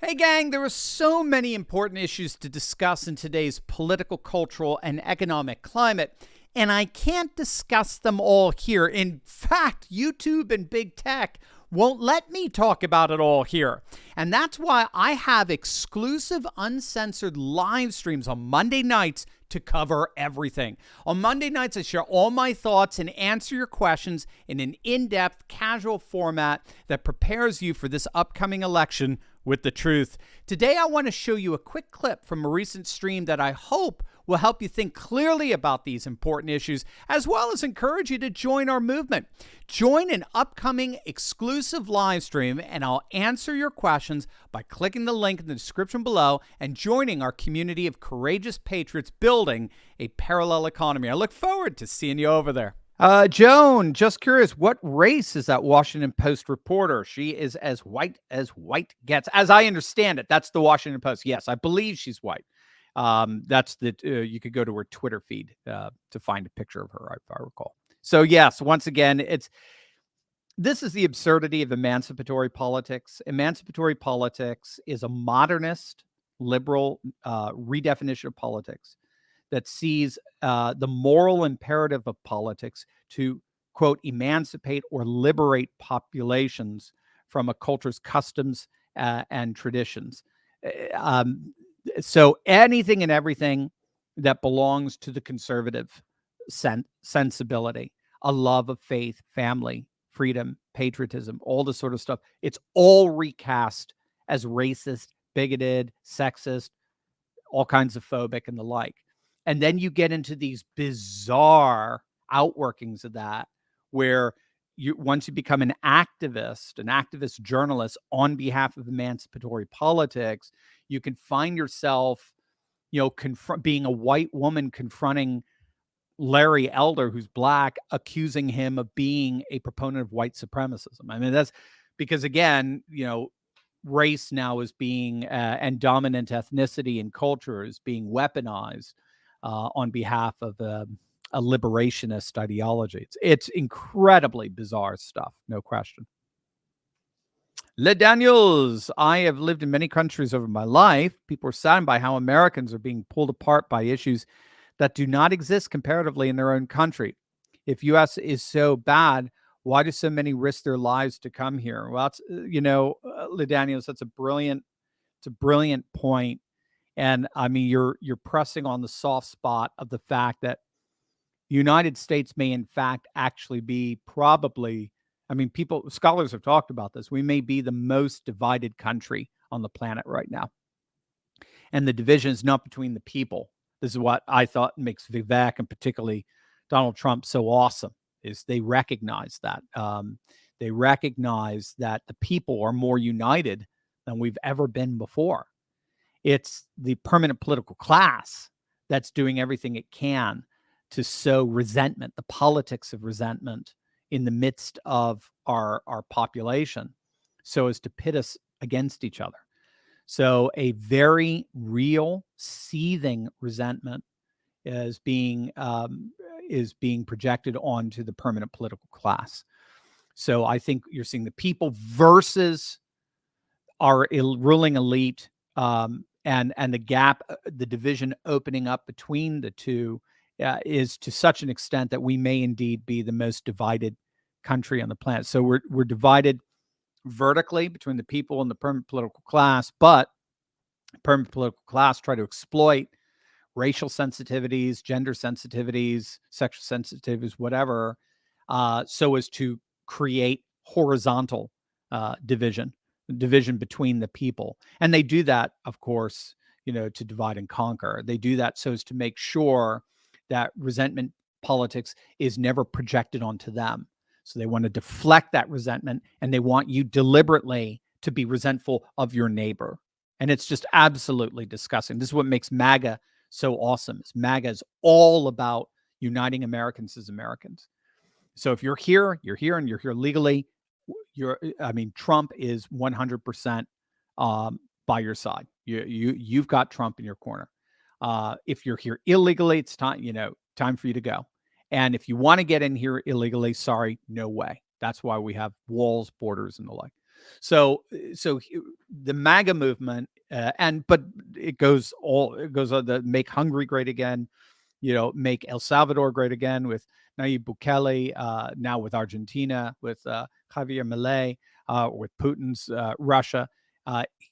Hey, gang, there are so many important issues to discuss in today's political, cultural, and economic climate, and I can't discuss them all here. In fact, YouTube and big tech won't let me talk about it all here. And that's why I have exclusive, uncensored live streams on Monday nights to cover everything. On Monday nights, I share all my thoughts and answer your questions in an in-depth, casual format that prepares you for this upcoming election with the truth. Today, I want to show you a quick clip from a recent stream that I hope will help you think clearly about these important issues, as well as encourage you to join our movement. Join an upcoming exclusive live stream, and I'll answer your questions by clicking the link in the description below and joining our community of courageous patriots building a parallel economy. I look forward to seeing you over there. Joan, just curious, what race is that Washington Post reporter? She is as white gets. As I understand it, that's the Washington Post. Yes, I believe she's white. That's the you could go to her Twitter feed to find a picture of her, if I recall. So yes, once again, this is the absurdity of emancipatory politics. Emancipatory politics is a modernist, liberal redefinition of politics that sees the moral imperative of politics to, quote, emancipate or liberate populations from a culture's customs and traditions. So anything and everything that belongs to the conservative sensibility, a love of faith, family, freedom, patriotism, all this sort of stuff, it's all recast as racist, bigoted, sexist, all kinds of phobic and the like. And then you get into these bizarre outworkings of that, where once you become an activist journalist on behalf of emancipatory politics, you can find yourself, being a white woman confronting Larry Elder, who's black, accusing him of being a proponent of white supremacism. I mean, that's because, again, race now is being and dominant ethnicity and culture is being weaponized on behalf of a liberationist ideology. It's incredibly bizarre stuff, no question. Le Daniels, I have lived in many countries over my life. People are saddened by how Americans are being pulled apart by issues that do not exist comparatively in their own country. If U.S. is so bad, why do so many risk their lives to come here? Well, it's, Le Daniels, that's a brilliant point. And I mean, you're pressing on the soft spot of the fact that the United States may, in fact, actually be probably, scholars have talked about this. We may be the most divided country on the planet right now. And the division is not between the people. This is what I thought makes Vivek and particularly Donald Trump so awesome, is they recognize that. They recognize that the people are more united than we've ever been before. It's the permanent political class that's doing everything it can to sow resentment, the politics of resentment in the midst of our population, so as to pit us against each other. So a very real, seething resentment is being projected onto the permanent political class. So I think you're seeing the people versus our ruling elite, and the gap, the division opening up between the two is to such an extent that we may indeed be the most divided country on the planet. So we're divided vertically between the people and the permanent political class, but the permanent political class try to exploit racial sensitivities, gender sensitivities, sexual sensitivities, whatever, so as to create horizontal division between the people. And they do that, of course, to divide and conquer. They do that so as to make sure that resentment politics is never projected onto them. So they want to deflect that resentment, and they want you deliberately to be resentful of your neighbor. And it's just absolutely disgusting. This is what makes MAGA so awesome. MAGA is all about uniting Americans as Americans. So if you're here, and you're here legally, Trump is 100% by your side. You've got Trump in your corner. If you're here illegally, it's time for you to go. And if you want to get in here illegally, sorry, no way. That's why we have walls, borders, and the like. So the MAGA movement, but it goes on to make Hungary great again, make El Salvador great again with Nayib Bukele, now with Argentina, with Javier Milei, with Putin's Russia.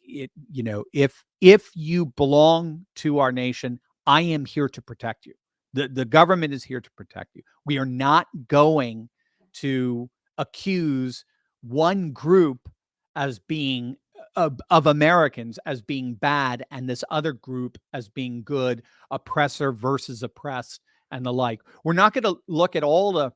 If you belong to our nation, I am here to protect you. The government is here to protect you. We are not going to accuse one group as being of Americans as being bad and this other group as being good, oppressor versus oppressed and the like. We're not going to look at all the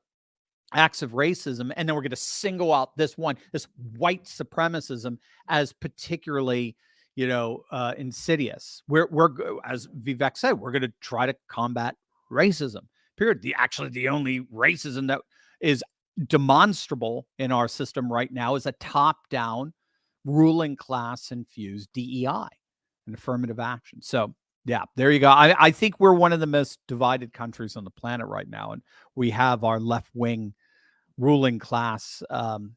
acts of racism and then we're going to single out this white supremacism as particularly insidious. We're as Vivek said, we're going to try to combat racism, period. The only racism that is demonstrable in our system right now is a top-down ruling class infused DEI and affirmative action. So yeah, there you go. I think we're one of the most divided countries on the planet right now, and we have our left-wing ruling class to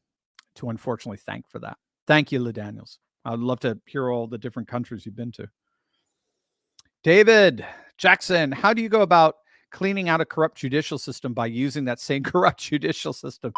unfortunately thank for that. Thank you, Lee Daniels. I'd love to hear all the different countries you've been to. David Jackson, how do you go about cleaning out a corrupt judicial system by using that same corrupt judicial system?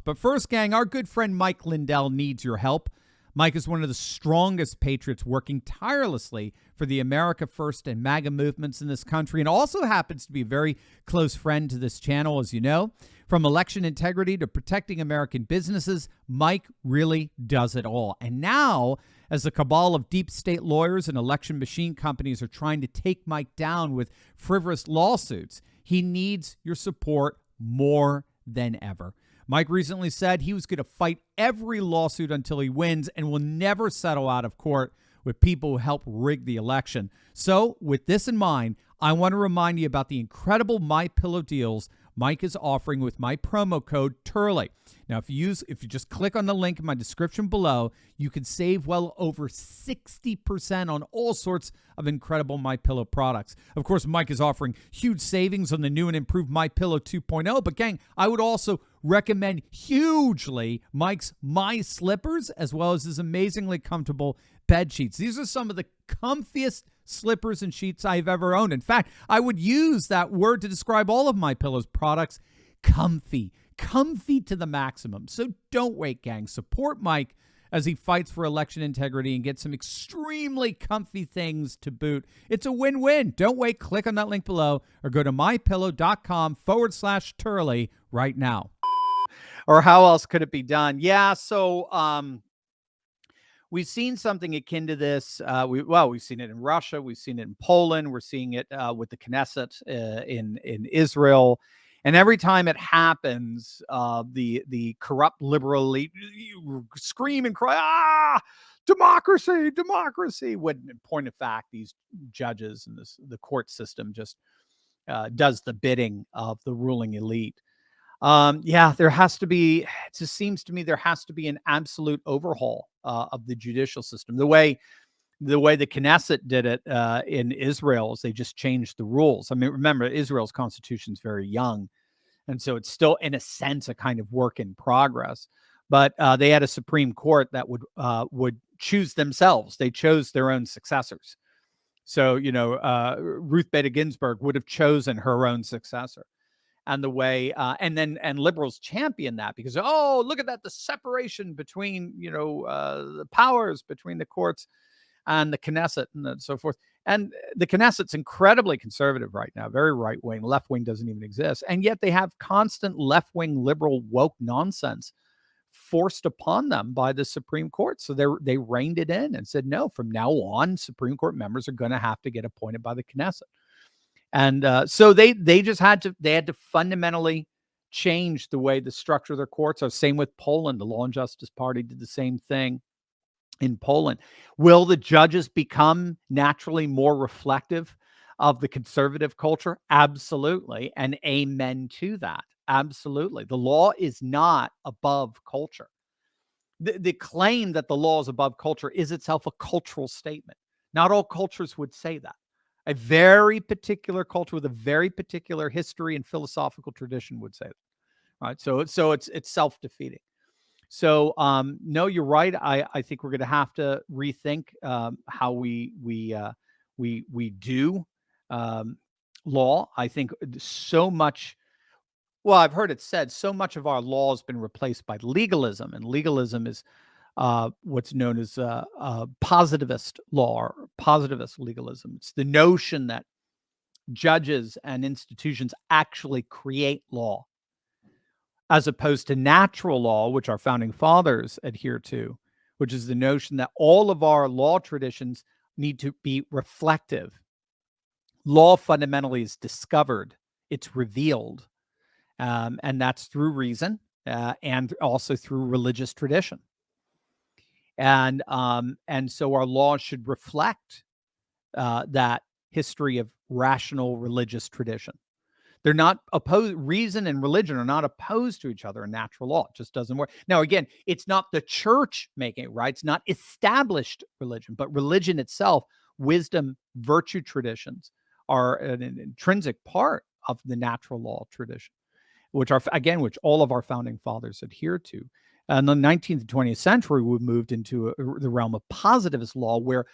But first, gang, our good friend Mike Lindell needs your help. Mike is one of the strongest patriots working tirelessly for the America First and MAGA movements in this country, and also happens to be a very close friend to this channel, as you know. From election integrity to protecting American businesses, Mike really does it all. And now, as a cabal of deep state lawyers and election machine companies are trying to take Mike down with frivolous lawsuits, he needs your support more than ever. Mike recently said he was going to fight every lawsuit until he wins and will never settle out of court with people who help rig the election. So, with this in mind, I want to remind you about the incredible MyPillow deals Mike is offering with my promo code Turley. Now, if you just click on the link in my description below, you can save well over 60% on all sorts of incredible MyPillow products. Of course, Mike is offering huge savings on the new and improved MyPillow 2.0. But gang, I would also recommend hugely Mike's My Slippers, as well as his amazingly comfortable bed sheets. These are some of the comfiest slippers and sheets I've ever owned. In fact, I would use that word to describe all of MyPillow's products. Comfy to the maximum. So don't wait, gang. Support Mike as he fights for election integrity and gets some extremely comfy things to boot. It's a win-win. Don't wait. Click on that link below or go to mypillow.com/Turley right now. Or how else could it be done? Yeah, so we've seen something akin to this. We've seen it in Russia. We've seen it in Poland. We're seeing it with the Knesset in Israel. And every time it happens, the corrupt liberal elite scream and cry, democracy. When in point of fact, these judges and the court system just does the bidding of the ruling elite. There has to be, it just seems to me there has to be an absolute overhaul of the judicial system. The way the Knesset did it in Israel is they just changed the rules. I mean, remember, Israel's constitution is very young, and so it's still, in a sense, a kind of work in progress. But they had a Supreme Court that would choose themselves. They chose their own successors. So, Ruth Bader Ginsburg would have chosen her own successor. And the way, and liberals champion that because, oh, look at that, the separation between, the powers between the courts and the Knesset and so forth. And the Knesset's incredibly conservative right now, very right wing. Left wing doesn't even exist. And yet they have constant left wing liberal woke nonsense forced upon them by the Supreme Court. So they reined it in and said, no, from now on, Supreme Court members are going to have to get appointed by the Knesset. And so they had to fundamentally change the way the structure of their courts are. Same with Poland. The Law and Justice Party did the same thing in Poland. Will the judges become naturally more reflective of the conservative culture? Absolutely. And amen to that. Absolutely. The law is not above culture. The claim that the law is above culture is itself a cultural statement. Not all cultures would say that. A very particular culture with a very particular history and philosophical tradition would say that, right? So it's self-defeating. So, no, you're right. I think we're going to have to rethink how we do um, law. I think so much. Well, I've heard it said so much of our law has been replaced by legalism, and legalism is what's known as positivist law or positivist legalism. It's the notion that judges and institutions actually create law, as opposed to natural law, which our founding fathers adhere to, which is the notion that all of our law traditions need to be reflective. Law fundamentally is discovered, it's revealed, and that's through reason and also through religious tradition. And so our laws should reflect that history of rational religious tradition. They're not opposed. Reason and religion are not opposed to each other in natural law. It just doesn't work. Now, again, it's not the church making it right. It's not established religion, but religion itself, wisdom, virtue traditions are an intrinsic part of the natural law tradition, which all of our founding fathers adhered to. In the 19th and 20th century, we moved into the realm of positivist law, where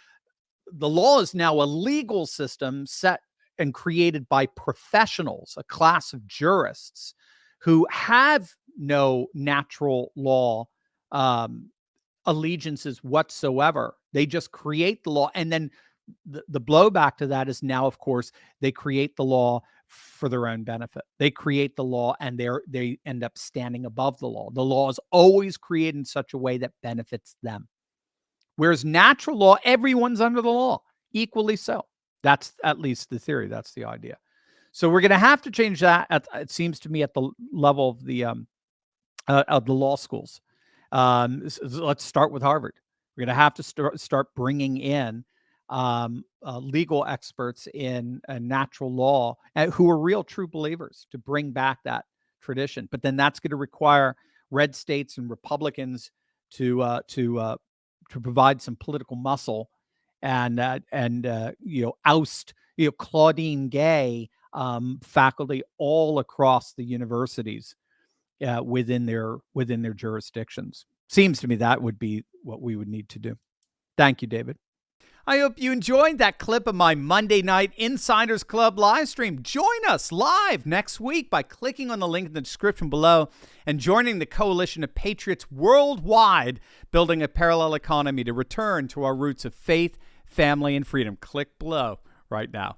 the law is now a legal system set and created by professionals, a class of jurists who have no natural law allegiances whatsoever. They just create the law. And then the blowback to that is now, of course, they create the law for their own benefit. They create the law and they end up standing above the law. The law is always created in such a way that benefits them. Whereas natural law, everyone's under the law, equally so. That's at least the theory. That's the idea. So we're going to have to change that. It seems to me at the level of the law schools. Let's start with Harvard. We're going to have to start bringing in legal experts in natural law who are real, true believers to bring back that tradition. But then that's going to require red states and Republicans to provide some political muscle and oust Claudine Gay faculty all across the universities within their jurisdictions. Seems to me that would be what we would need to do. Thank you, David. I hope you enjoyed that clip of my Monday night Insiders Club live stream. Join us live next week by clicking on the link in the description below and joining the coalition of patriots worldwide building a parallel economy to return to our roots of faith, family, and freedom. Click below right now.